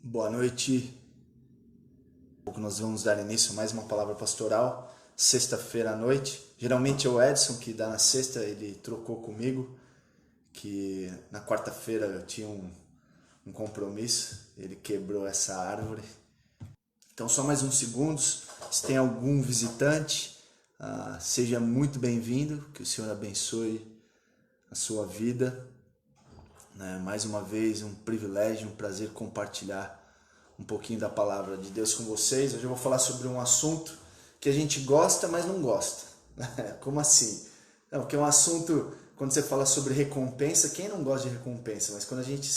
Boa noite. Nós vamos dar início a mais uma palavra pastoral, sexta-feira à noite. Geralmente é o Edson que dá na sexta, ele trocou comigo, que na quarta-feira eu tinha um compromisso, ele quebrou essa árvore. Então só mais uns segundos, se tem algum visitante, seja muito bem-vindo, que o Senhor abençoe a sua vida. Mais uma vez, um privilégio, um prazer compartilhar um pouquinho da palavra de Deus com vocês. Hoje eu vou falar sobre um assunto que a gente gosta, mas não gosta. Como assim? Não, porque é um assunto, quando você fala sobre recompensa, quem não gosta de recompensa? Mas quando a gente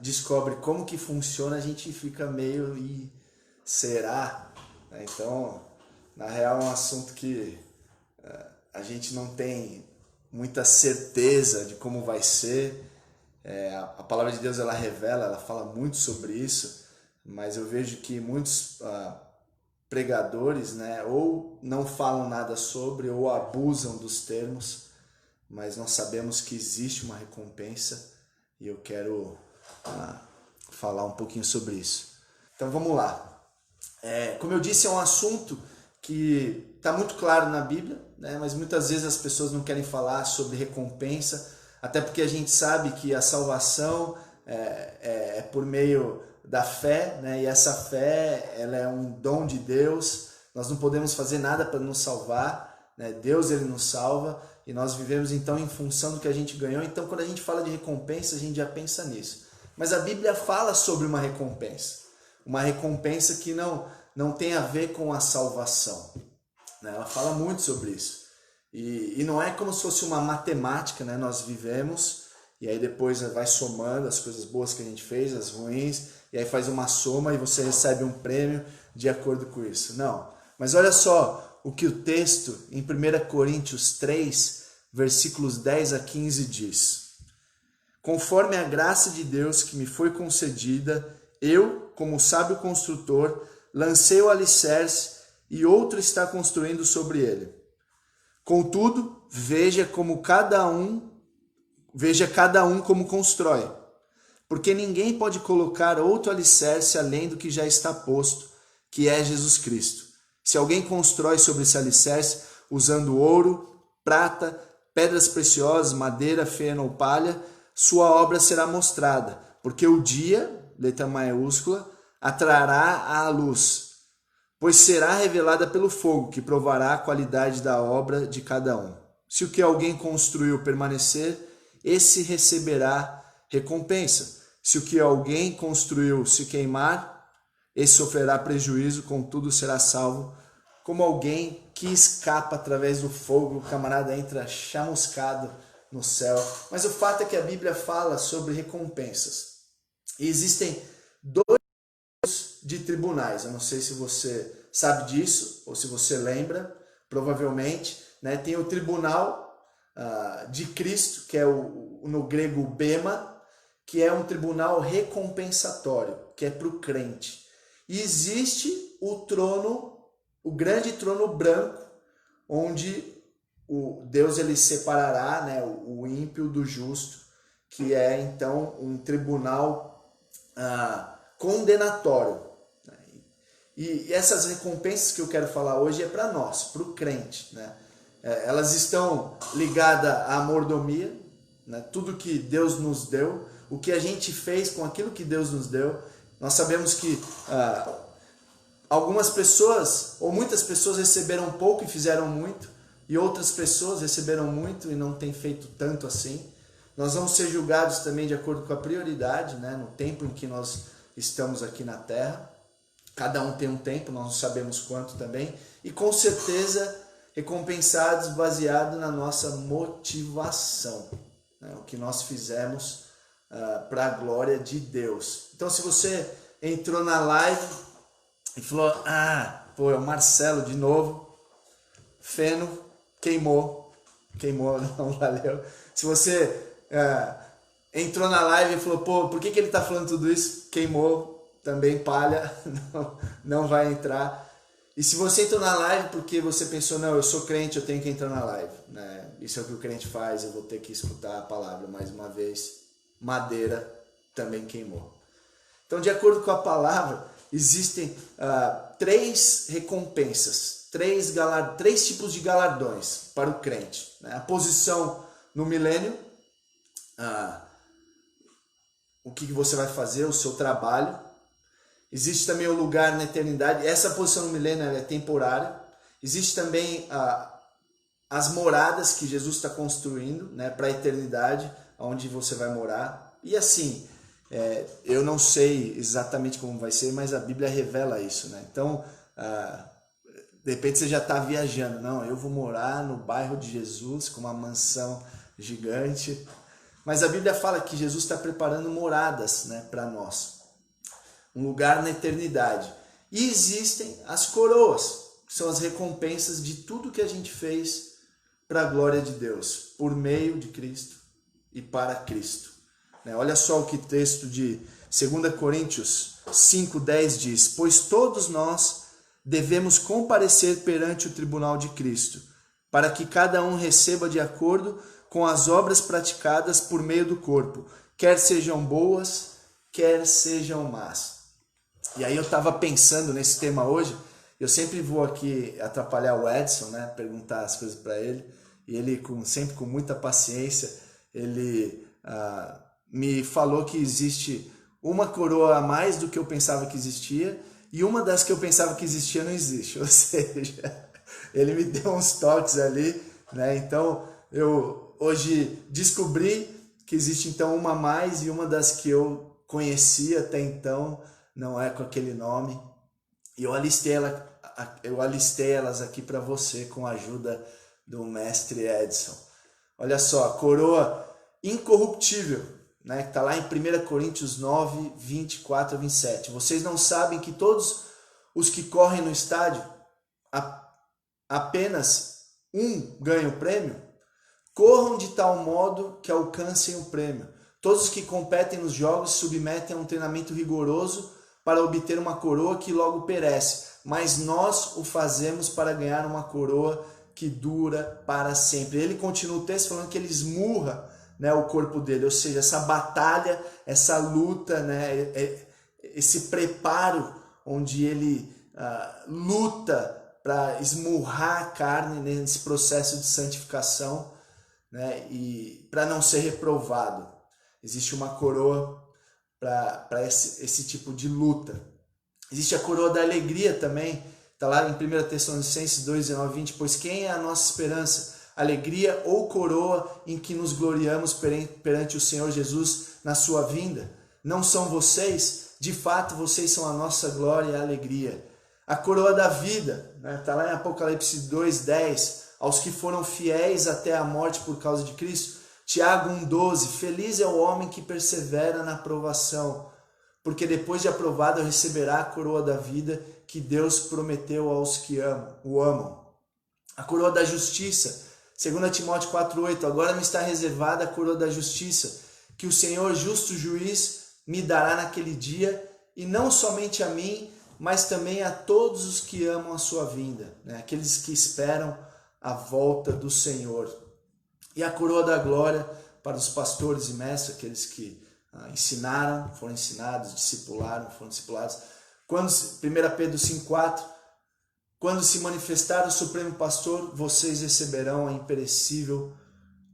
descobre como que funciona, a gente fica meio, será? Então, na real é um assunto que a gente não tem muita certeza de como vai ser. A palavra de Deus ela revela, ela fala muito sobre isso, mas eu vejo que muitos pregadores, ou não falam nada sobre ou abusam dos termos, mas nós sabemos que existe uma recompensa e eu quero falar um pouquinho sobre isso. Então vamos lá. Como eu disse, é um assunto que está muito claro na Bíblia, mas muitas vezes as pessoas não querem falar sobre recompensa, até porque a gente sabe que a salvação é por meio da fé, e essa fé ela é um dom de Deus. Nós não podemos fazer nada para nos salvar, Deus ele nos salva e nós vivemos então em função do que a gente ganhou. Então quando a gente fala de recompensa, a gente já pensa nisso. Mas a Bíblia fala sobre uma recompensa que não tem a ver com a salvação. Ela fala muito sobre isso. E não é como se fosse uma matemática, nós vivemos e aí depois vai somando as coisas boas que a gente fez, as ruins, e aí faz uma soma e você recebe um prêmio de acordo com isso. Não, mas olha só o que o texto em 1 Coríntios 3, versículos 10 a 15 diz. Conforme a graça de Deus que me foi concedida, eu, como sábio construtor, lancei o alicerce e outro está construindo sobre ele. Contudo, veja cada um como constrói, porque ninguém pode colocar outro alicerce além do que já está posto, que é Jesus Cristo. Se alguém constrói sobre esse alicerce usando ouro, prata, pedras preciosas, madeira, feno ou palha, sua obra será mostrada, porque o dia, letra maiúscula, atrará à luz, pois será revelada pelo fogo, que provará a qualidade da obra de cada um. Se o que alguém construiu permanecer, esse receberá recompensa. Se o que alguém construiu se queimar, esse sofrerá prejuízo, contudo será salvo, como alguém que escapa através do fogo. O camarada entra chamuscado no céu. Mas o fato é que a Bíblia fala sobre recompensas. E existem dois de tribunais. Eu não sei se você sabe disso ou se você lembra, provavelmente, tem o tribunal de Cristo, que é no grego bema, que é um tribunal recompensatório, que é para o crente. E existe o trono, o grande trono branco, onde Deus ele separará o ímpio do justo, que é então um tribunal condenatório. E essas recompensas que eu quero falar hoje é para nós, para o crente. Elas estão ligadas à mordomia, tudo que Deus nos deu, o que a gente fez com aquilo que Deus nos deu. Nós sabemos que algumas pessoas, ou muitas pessoas receberam pouco e fizeram muito, e outras pessoas receberam muito e não têm feito tanto assim. Nós vamos ser julgados também de acordo com a prioridade, no tempo em que nós estamos aqui na Terra. Cada um tem um tempo, nós não sabemos quanto também, e com certeza recompensados baseado na nossa motivação, o que nós fizemos para a glória de Deus. Então se você entrou na live e falou, é o Marcelo de novo, feno, queimou, não valeu. Se você entrou na live e falou, por que ele está falando tudo isso? Queimou, também palha, não vai entrar. E se você entrou na live porque você pensou, não, eu sou crente, eu tenho que entrar na live, isso é o que o crente faz, eu vou ter que escutar a palavra mais uma vez, madeira também queimou. Então, de acordo com a palavra, existem 3 recompensas, 3 tipos de galardões para o crente, né? A posição no milênio, o que você vai fazer, o seu trabalho. Existe também o lugar na eternidade. Essa posição no milênio é temporária. Existe também as moradas que Jesus está construindo, né, para a eternidade, onde você vai morar. E assim, eu não sei exatamente como vai ser, mas a Bíblia revela isso, né? Então, de repente você já está viajando. Não, eu vou morar no bairro de Jesus com uma mansão gigante. Mas a Bíblia fala que Jesus está preparando moradas, né, para nós. Um lugar na eternidade. E existem as coroas, que são as recompensas de tudo que a gente fez para a glória de Deus, por meio de Cristo e para Cristo. Olha só o que o texto de 2 Coríntios 5:10 diz: pois todos nós devemos comparecer perante o tribunal de Cristo, para que cada um receba de acordo com as obras praticadas por meio do corpo, quer sejam boas, quer sejam más. E aí eu estava pensando nesse tema hoje. Eu sempre vou aqui atrapalhar o Edson, né? Perguntar as coisas para ele. E ele, sempre com muita paciência, ele me falou que existe uma coroa a mais do que eu pensava que existia, e uma das que eu pensava que existia não existe. Ou seja, ele me deu uns toques ali, né? Então eu hoje descobri que existe então uma a mais, e uma das que eu conhecia até então não é com aquele nome. E eu alistei elas aqui para você com a ajuda do mestre Edson. Olha só, a coroa incorruptível, né, que está lá em 1 Coríntios 9, 24 a 27. Vocês não sabem que todos os que correm no estádio, apenas um ganha o prêmio? Corram de tal modo que alcancem o prêmio. Todos os que competem nos jogos se submetem a um treinamento rigoroso para obter uma coroa que logo perece, mas nós o fazemos para ganhar uma coroa que dura para sempre. Ele continua o texto falando que ele esmurra, né, o corpo dele, ou seja, essa batalha, essa luta, né, esse preparo onde ele luta para esmurrar a carne nesse processo de santificação, né, e para não ser reprovado. Existe uma coroa para esse tipo de luta. Existe a coroa da alegria também, está lá em 1 Tessalonicenses 2, 19, 20, pois quem é a nossa esperança? Alegria ou coroa em que nos gloriamos perante o Senhor Jesus na sua vinda? Não são vocês? De fato, vocês são a nossa glória e a alegria. A coroa da vida, né? Está lá em Apocalipse 2, 10, aos que foram fiéis até a morte por causa de Cristo. Tiago 1,12, feliz é o homem que persevera na provação, porque depois de aprovado receberá a coroa da vida que Deus prometeu aos que o amam. A coroa da justiça, 2 Timóteo 4,8, agora me está reservada a coroa da justiça, que o Senhor, justo juiz, me dará naquele dia, e não somente a mim, mas também a todos os que amam a sua vinda, né? Aqueles que esperam a volta do Senhor. E a coroa da glória para os pastores e mestres, aqueles que ensinaram, foram ensinados, discipularam, foram discipulados. Quando 1 Pedro 5,4, quando se manifestar o Supremo Pastor, vocês receberão a imperecível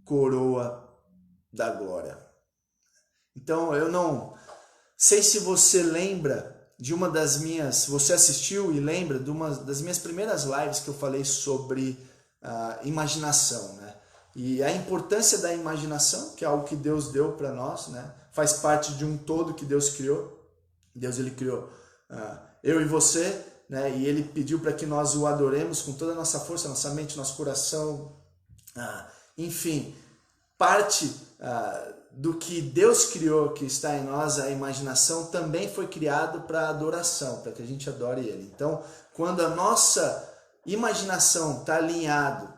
coroa da glória. Então, eu não sei se você lembra de uma das minhas, você assistiu e lembra de uma das minhas primeiras lives que eu falei sobre imaginação, né? E a importância da imaginação, que é algo que Deus deu para nós, né? Faz parte de um todo que Deus criou. Deus, ele criou eu e você, né? E ele pediu para que nós o adoremos com toda a nossa força, nossa mente, nosso coração. Enfim, parte do que Deus criou, que está em nós, a imaginação, também foi criado para adoração, para que a gente adore ele. Então, quando a nossa imaginação está alinhada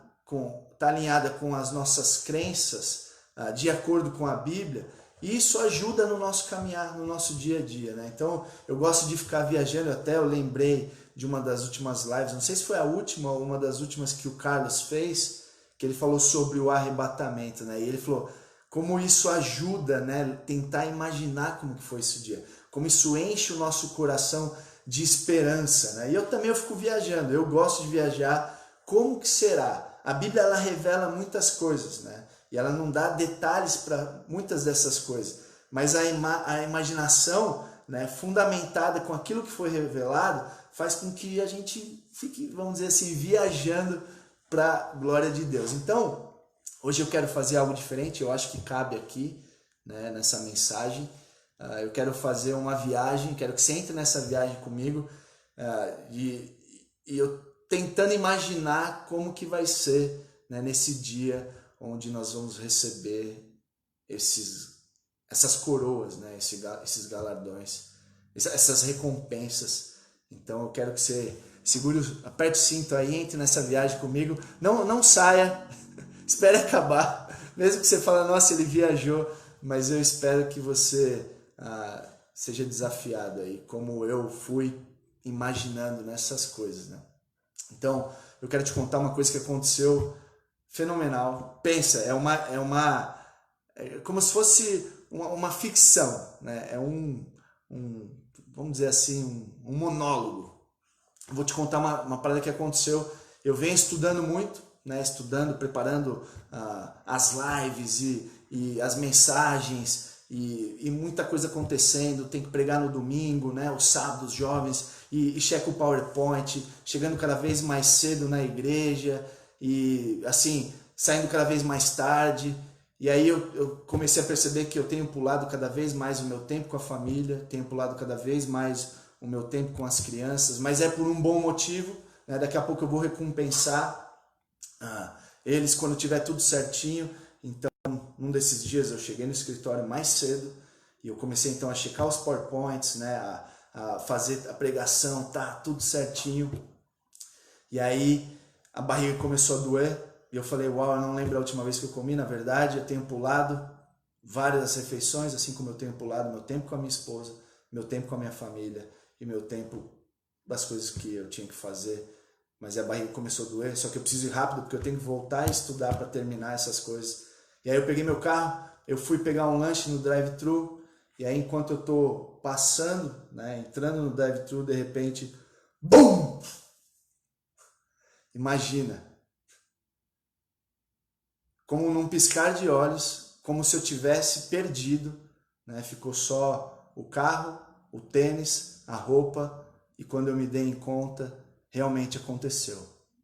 com as nossas crenças, de acordo com a Bíblia, isso ajuda no nosso caminhar, no nosso dia a dia, né? Então, eu gosto de ficar viajando, até eu lembrei de uma das últimas lives, não sei se foi a última ou uma das últimas que o Carlos fez, que ele falou sobre o arrebatamento, né? E ele falou como isso ajuda, né? Tentar imaginar como que foi esse dia. como isso enche o nosso coração de esperança, né? E eu fico viajando, eu gosto de viajar. Como que será? A Bíblia, ela revela muitas coisas, né? E ela não dá detalhes para muitas dessas coisas, mas a imaginação, né, fundamentada com aquilo que foi revelado, faz com que a gente fique, vamos dizer assim, viajando para a glória de Deus. Então, hoje eu quero fazer algo diferente, eu acho que cabe aqui, né, nessa mensagem. Eu quero fazer uma viagem, quero que você entre nessa viagem comigo, e eu tentando imaginar como que vai ser, né, nesse dia onde nós vamos receber essas coroas, né, esses galardões, essas recompensas. Então eu quero que você aperte o cinto aí, entre nessa viagem comigo. Não saia, espere acabar. Mesmo que você fale, nossa, ele viajou, mas eu espero que você seja desafiado aí, como eu fui imaginando nessas coisas, né? Então, eu quero te contar uma coisa que aconteceu fenomenal. Pensa, é como se fosse uma ficção, né? É vamos dizer assim, um monólogo. Vou te contar uma parada que aconteceu. Eu venho estudando muito, né? Preparando as lives e as mensagens e muita coisa acontecendo. Tem que pregar no domingo, né? Os sábados, jovens, e checo o PowerPoint, chegando cada vez mais cedo na igreja e assim, saindo cada vez mais tarde. E aí eu comecei a perceber que eu tenho pulado cada vez mais o meu tempo com a família, tenho pulado cada vez mais o meu tempo com as crianças, mas é por um bom motivo, né? Daqui a pouco eu vou recompensar eles quando tiver tudo certinho. Então, num desses dias eu cheguei no escritório mais cedo e eu comecei então a checar os PowerPoints, né? A fazer a pregação, tá tudo certinho. E aí a barriga começou a doer e eu falei, uau, eu não lembro a última vez que eu comi. Na verdade, eu tenho pulado várias refeições, assim como eu tenho pulado meu tempo com a minha esposa, meu tempo com a minha família e meu tempo das coisas que eu tinha que fazer. Mas a barriga começou a doer, só que eu preciso ir rápido porque eu tenho que voltar a estudar para terminar essas coisas. E aí eu peguei meu carro, eu fui pegar um lanche no drive-thru, e aí enquanto eu tô passando, né, entrando no drive-thru, de repente, BUM! Imagina, como num piscar de olhos, como se eu tivesse perdido, né, ficou só o carro, o tênis, a roupa, e quando eu me dei em conta, realmente aconteceu.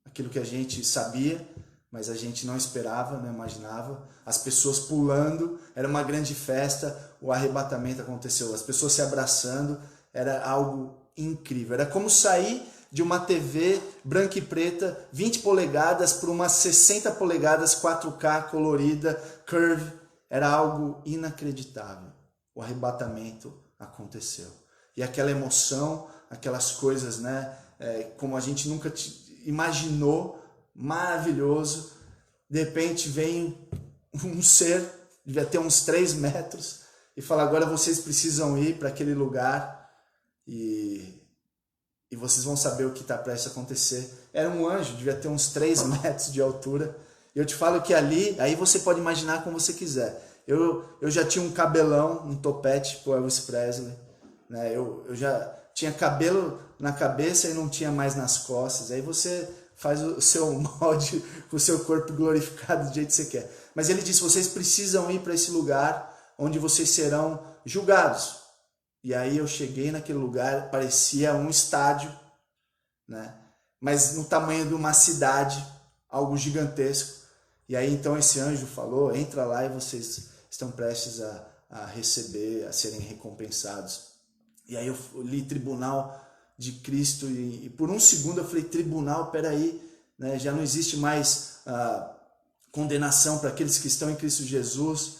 Aquilo que a gente sabia, mas a gente não esperava, não imaginava. As pessoas pulando, era uma grande festa, o arrebatamento aconteceu. As pessoas se abraçando, era algo incrível. Era como sair de uma TV branca e preta, 20 polegadas, para uma 60 polegadas 4K colorida, curve. Era algo inacreditável. O arrebatamento aconteceu. E aquela emoção, aquelas coisas, né, como a gente nunca imaginou, maravilhoso. De repente vem um ser, devia ter uns 3 metros, e fala, agora vocês precisam ir para aquele lugar e vocês vão saber o que está prestes a acontecer. Era um anjo, devia ter uns 3 metros de altura. Eu te falo que ali, aí você pode imaginar como você quiser. Eu já tinha um cabelão, um topete pro Elvis Presley, né? Eu já tinha cabelo na cabeça e não tinha mais nas costas. Aí você faz o seu molde com o seu corpo glorificado do jeito que você quer. Mas ele disse, vocês precisam ir para esse lugar onde vocês serão julgados. E aí eu cheguei naquele lugar, parecia um estádio, né? Mas no tamanho de uma cidade, algo gigantesco. E aí então esse anjo falou, entra lá e vocês estão prestes a receber, a serem recompensados. E aí eu li Tribunal de Cristo e por um segundo eu falei, tribunal, peraí, né? Já não existe mais condenação para aqueles que estão em Cristo Jesus.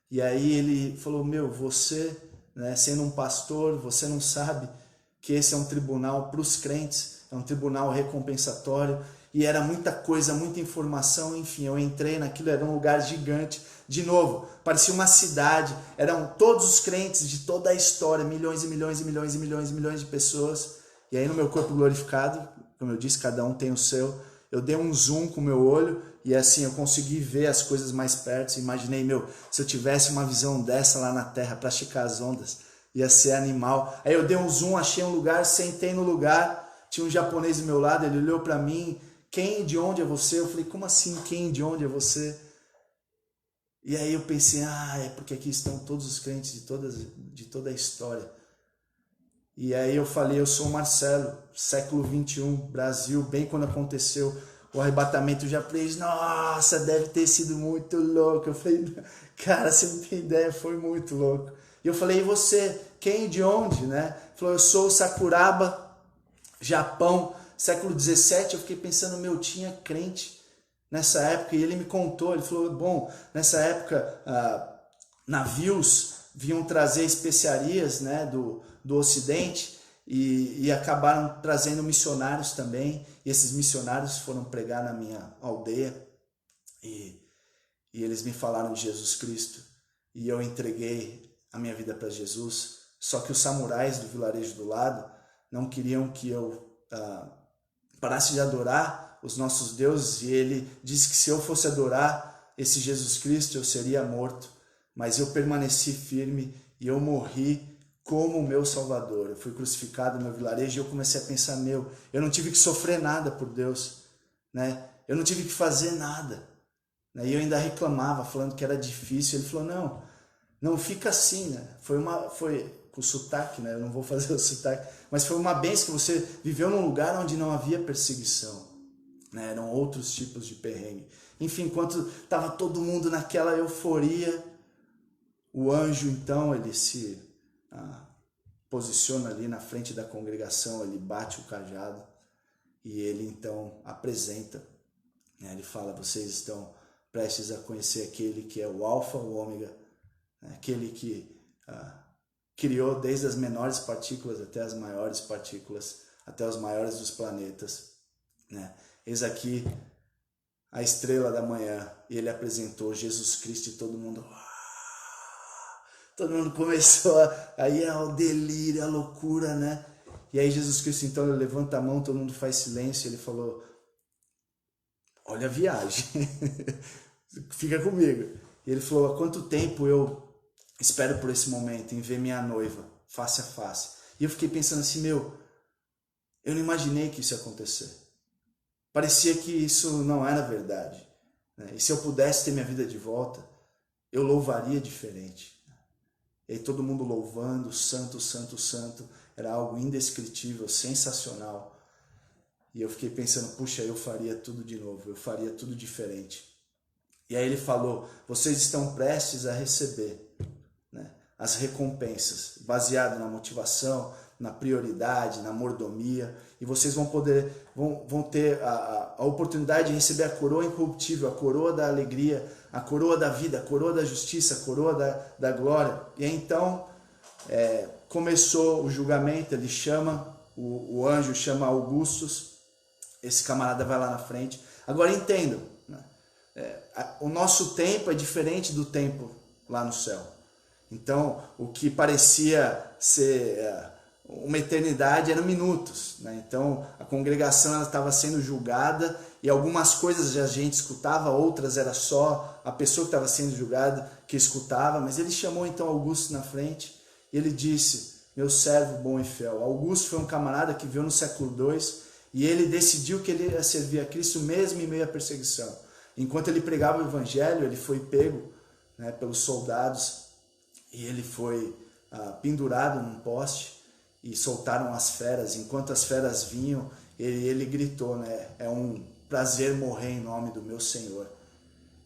E aí ele falou, você, né, sendo um pastor, você não sabe que esse é um tribunal para os crentes, é um tribunal recompensatório. E era muita coisa, muita informação, enfim, eu entrei naquilo, era um lugar gigante. De novo, parecia uma cidade, eram todos os crentes de toda a história, milhões e milhões e milhões e milhões e milhões de pessoas. E aí no meu corpo glorificado, como eu disse, cada um tem o seu, eu dei um zoom com o meu olho e assim eu consegui ver as coisas mais perto. Imaginei, se eu tivesse uma visão dessa lá na terra para esticar as ondas, ia ser animal. Aí eu dei um zoom, achei um lugar, sentei no lugar, tinha um japonês do meu lado, ele olhou para mim, quem, de onde é você? Eu falei, como assim, quem, de onde é você? E aí eu pensei, é porque aqui estão todos os crentes de toda a história. E aí eu falei, eu sou o Marcelo, século 21, Brasil, bem quando aconteceu o arrebatamento. Já falei, nossa, deve ter sido muito louco. Eu falei, cara, você não tem ideia, foi muito louco. E eu falei, e você, quem, de onde, né? Ele falou, eu sou o Sakuraba, Japão, século 17. Eu fiquei pensando, tinha crente nessa época. E ele me contou, ele falou, bom, nessa época, navios vinham trazer especiarias, né, do Ocidente e acabaram trazendo missionários também. E esses missionários foram pregar na minha aldeia e eles me falaram de Jesus Cristo. E eu entreguei a minha vida para Jesus. Só que os samurais do vilarejo do lado não queriam que eu parasse de adorar os nossos deuses. E ele disse que se eu fosse adorar esse Jesus Cristo, eu seria morto. Mas eu permaneci firme e eu morri como o meu Salvador. Eu fui crucificado no meu vilarejo e eu comecei a pensar, eu não tive que sofrer nada por Deus, né? Eu não tive que fazer nada. E eu ainda reclamava, falando que era difícil. Ele falou, não fica assim, né? Foi com sotaque, né? Eu não vou fazer o sotaque, mas foi uma bênção que você viveu num lugar onde não havia perseguição, né? Eram outros tipos de perrengue. Enfim, enquanto estava todo mundo naquela euforia, o anjo, então, ele se posiciona ali na frente da congregação, ele bate o cajado e ele, então, apresenta, né? Ele fala, vocês estão prestes a conhecer aquele que é o Alfa, o Ômega, né? Aquele que criou desde as menores partículas até as maiores partículas, até os maiores dos planetas, né? Eis aqui a estrela da manhã. E ele apresentou Jesus Cristo e todo mundo começou aí o delírio, a loucura, né? E aí Jesus Cristo, então, ele levanta a mão, todo mundo faz silêncio, ele falou, olha a viagem, fica comigo. E ele falou, há quanto tempo eu espero por esse momento, em ver minha noiva, face a face. E eu fiquei pensando assim, eu não imaginei que isso ia acontecer. Parecia que isso não era verdade, né? E se eu pudesse ter minha vida de volta, eu louvaria diferente. E aí todo mundo louvando, santo, santo, santo. Era algo indescritível, sensacional. E eu fiquei pensando, puxa, eu faria tudo de novo, eu faria tudo diferente. E aí ele falou, vocês estão prestes a receber, né, as recompensas, baseado na motivação, na prioridade, na mordomia. E vocês vão ter a oportunidade de receber a coroa incorruptível, a coroa da alegria, a coroa da vida, a coroa da justiça, a coroa da glória. E aí, então, começou o julgamento. Ele chama, o anjo chama Augustus, esse camarada vai lá na frente. Agora entendam, né? O nosso tempo é diferente do tempo lá no céu. Então, o que parecia ser uma eternidade eram minutos, né? Então, a congregação estava sendo julgada e algumas coisas a gente escutava, outras era só a pessoa que estava sendo julgada que escutava. Mas ele chamou então Augusto na frente e ele disse, meu servo bom e fiel. Augusto foi um camarada que veio no século II e ele decidiu que ele ia servir a Cristo mesmo em meio à perseguição. Enquanto ele pregava o evangelho, ele foi pego, né, pelos soldados e ele foi pendurado num poste e soltaram as feras. Enquanto as feras vinham, ele gritou, né, é um prazer morrer em nome do meu Senhor.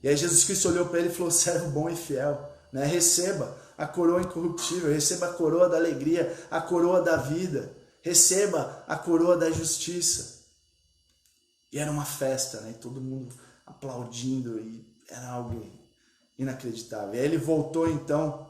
E aí Jesus Cristo olhou para ele e falou, servo bom e fiel, né, receba a coroa incorruptível, receba a coroa da alegria, a coroa da vida, receba a coroa da justiça. E era uma festa, né, todo mundo aplaudindo e era algo inacreditável. E aí ele voltou então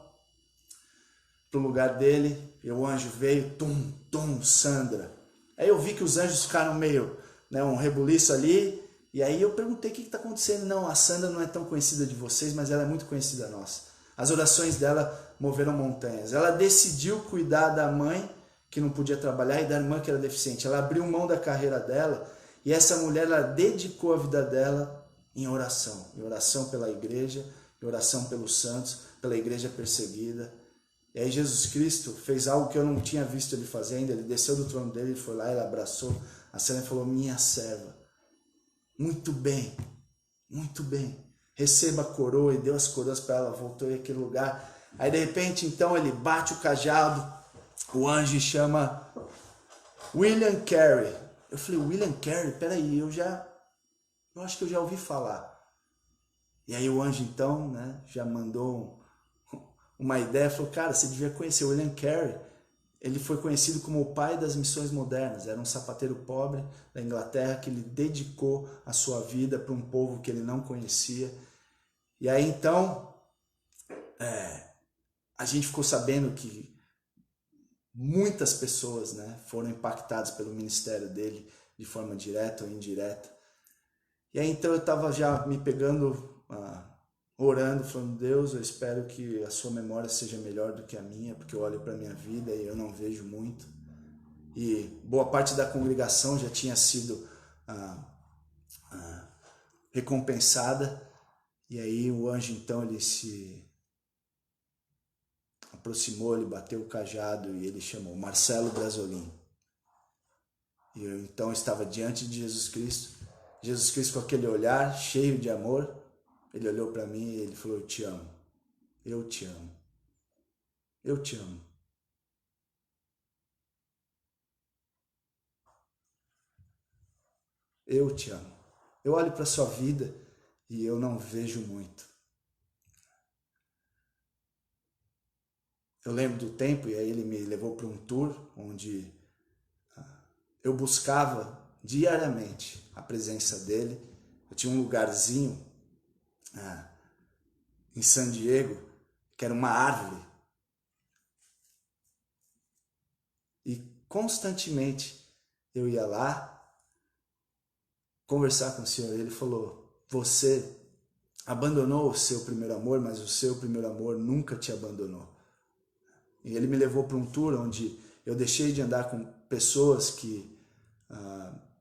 para o lugar dele e o anjo veio, tum, tum, Sandra. Aí eu vi que os anjos ficaram meio, né, um rebuliço ali. E aí eu perguntei o que está acontecendo. Não, a Sandra não é tão conhecida de vocês, mas ela é muito conhecida nossa. As orações dela moveram montanhas. Ela decidiu cuidar da mãe que não podia trabalhar e da irmã que era deficiente. Ela abriu mão da carreira dela e essa mulher, ela dedicou a vida dela em oração pela igreja, em oração pelos santos, pela igreja perseguida. E aí Jesus Cristo fez algo que eu não tinha visto ele fazendo. Ele desceu do trono dele, ele foi lá, ele abraçou a cena e falou: minha serva, muito bem, muito bem. Receba a coroa, e deu as coroas para ela, voltou em aquele lugar. Aí de repente então ele bate o cajado, o anjo chama William Carey. Eu falei: William Carey? Peraí, eu acho que eu já ouvi falar. E aí o anjo então, né, já mandou uma ideia, falou: cara, você devia conhecer o William Carey. Ele foi conhecido como o pai das missões modernas. Era um sapateiro pobre da Inglaterra que ele dedicou a sua vida para um povo que ele não conhecia. E aí então a gente ficou sabendo que muitas pessoas, né, foram impactadas pelo ministério dele de forma direta ou indireta. E aí então eu estava já me pegando, orando, falando: Deus, eu espero que a sua memória seja melhor do que a minha, porque eu olho para a minha vida e eu não vejo muito. E boa parte da congregação já tinha sido recompensada. E aí o anjo então ele se aproximou, ele bateu o cajado e ele chamou Marcelo Brasolin. E eu então estava diante de Jesus Cristo. Jesus Cristo com aquele olhar cheio de amor, ele olhou para mim e ele falou: eu te amo, eu te amo, eu te amo. Eu te amo. Eu olho para a sua vida e eu não vejo muito. Eu lembro do tempo, e aí ele me levou para um tour onde eu buscava diariamente a presença dele. Eu tinha um lugarzinho em San Diego que era uma árvore. E constantemente eu ia lá conversar com o Senhor. Ele falou: você abandonou o seu primeiro amor, mas o seu primeiro amor nunca te abandonou. E ele me levou para um tour onde eu deixei de andar com pessoas que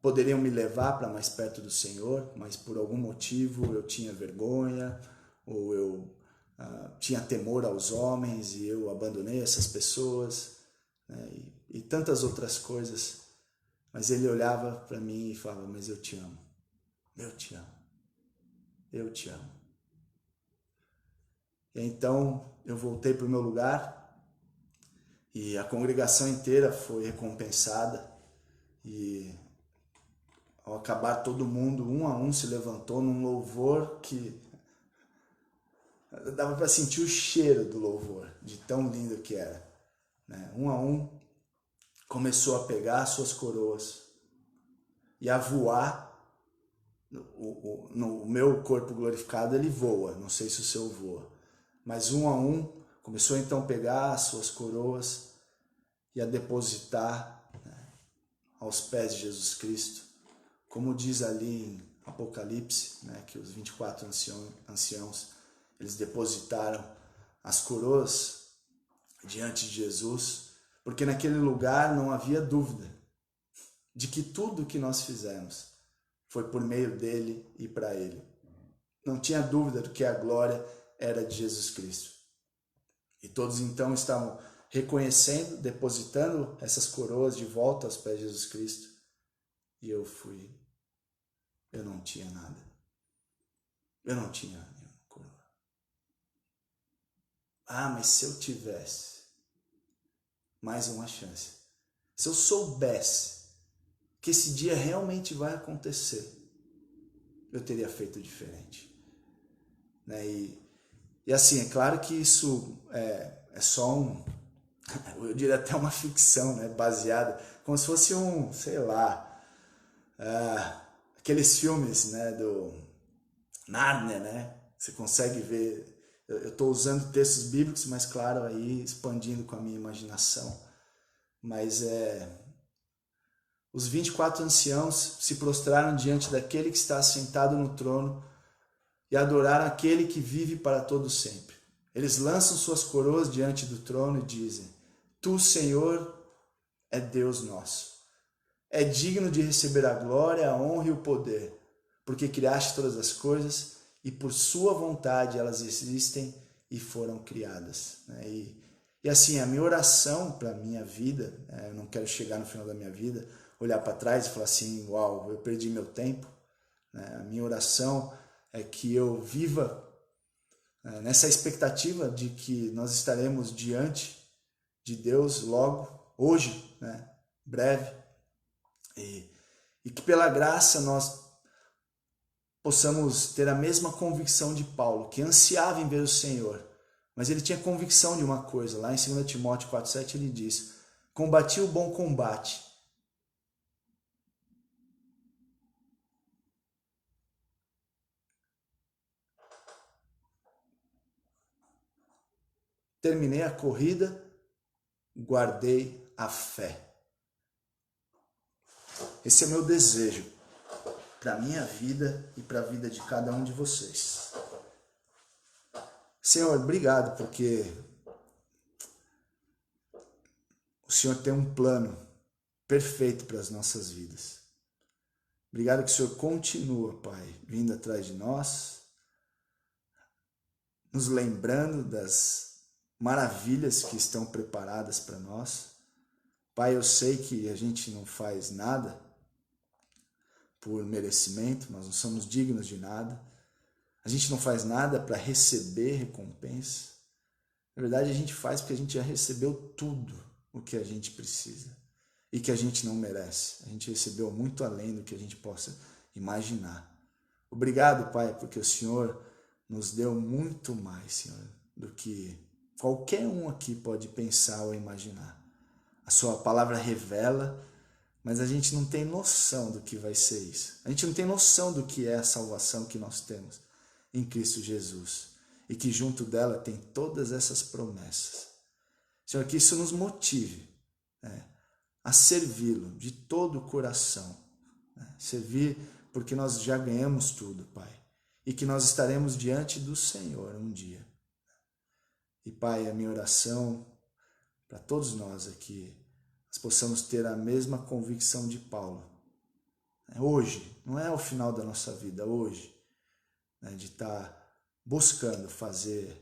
poderiam me levar para mais perto do Senhor, mas por algum motivo eu tinha vergonha, ou eu tinha temor aos homens e eu abandonei essas pessoas, né? E tantas outras coisas. Mas ele olhava para mim e falava: mas eu te amo, eu te amo, eu te amo. E então eu voltei para o meu lugar e a congregação inteira foi recompensada. E ao acabar, todo mundo, um a um, se levantou num louvor que dava para sentir o cheiro do louvor, de tão lindo que era, né? Um a um começou a pegar as suas coroas e a voar. No meu corpo glorificado ele voa, não sei se o seu voa, mas um a um começou então a pegar as suas coroas e a depositar, né, aos pés de Jesus Cristo, como diz ali em Apocalipse, né, que os 24 anciãos eles depositaram as coroas diante de Jesus, porque naquele lugar não havia dúvida de que tudo que nós fizemos foi por meio dele e para ele. Não tinha dúvida de que a glória era de Jesus Cristo. E todos então estavam reconhecendo, depositando essas coroas de volta aos pés de Jesus Cristo. E eu não tinha nada. Eu não tinha nenhuma coroa. Mas se eu tivesse mais uma chance, se eu soubesse que esse dia realmente vai acontecer, eu teria feito diferente, né? E assim, é claro que isso é só eu diria até uma ficção, né? Baseada, como se fosse sei lá, aqueles filmes, né, do Nárnia, né? Você consegue ver, eu estou usando textos bíblicos, mas claro, aí expandindo com a minha imaginação, mas os 24 anciãos se prostraram diante daquele que está sentado no trono e adoraram aquele que vive para todo sempre. Eles lançam suas coroas diante do trono e dizem: Tu, Senhor, é Deus nosso. É digno de receber a glória, a honra e o poder, porque criaste todas as coisas e por sua vontade elas existem e foram criadas. E assim, a minha oração para a minha vida, eu não quero chegar no final da minha vida, olhar para trás e falar assim, uau, eu perdi meu tempo. A minha oração é que eu viva nessa expectativa de que nós estaremos diante de Deus logo, hoje, breve, e que pela graça nós possamos ter a mesma convicção de Paulo, que ansiava em ver o Senhor, mas ele tinha convicção de uma coisa. Lá em 2 Timóteo 4,7 ele diz: combati o bom combate, terminei a corrida, guardei a fé. Esse é o meu desejo para a minha vida e para a vida de cada um de vocês. Senhor, obrigado porque o Senhor tem um plano perfeito para as nossas vidas. Obrigado que o Senhor continua, Pai, vindo atrás de nós, nos lembrando das maravilhas que estão preparadas para nós. Pai, eu sei que a gente não faz nada por merecimento, nós não somos dignos de nada. A gente não faz nada para receber recompensa. Na verdade, a gente faz porque a gente já recebeu tudo o que a gente precisa e que a gente não merece. A gente recebeu muito além do que a gente possa imaginar. Obrigado, Pai, porque o Senhor nos deu muito mais, Senhor, do que qualquer um aqui pode pensar ou imaginar. A sua palavra revela, mas a gente não tem noção do que vai ser isso. A gente não tem noção do que é a salvação que nós temos em Cristo Jesus. E que junto dela tem todas essas promessas. Senhor, que isso nos motive a servi-lo de todo o coração. Servir porque nós já ganhamos tudo, Pai. E que nós estaremos diante do Senhor um dia. E, Pai, a minha oração para todos nós aqui, nós possamos ter a mesma convicção de Paulo. Hoje, não é o final da nossa vida, hoje, de estar buscando fazer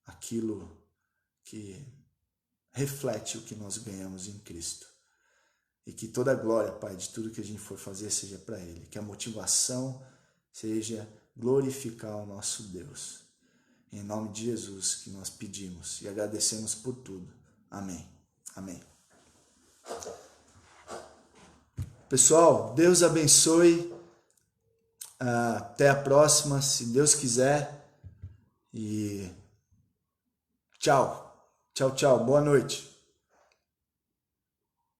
aquilo que reflete o que nós ganhamos em Cristo. E que toda a glória, Pai, de tudo que a gente for fazer seja para Ele. Que a motivação seja glorificar o nosso Deus. Em nome de Jesus que nós pedimos e agradecemos por tudo. Amém. Amém. Pessoal, Deus abençoe. Até a próxima, se Deus quiser. E tchau. Tchau, tchau. Boa noite.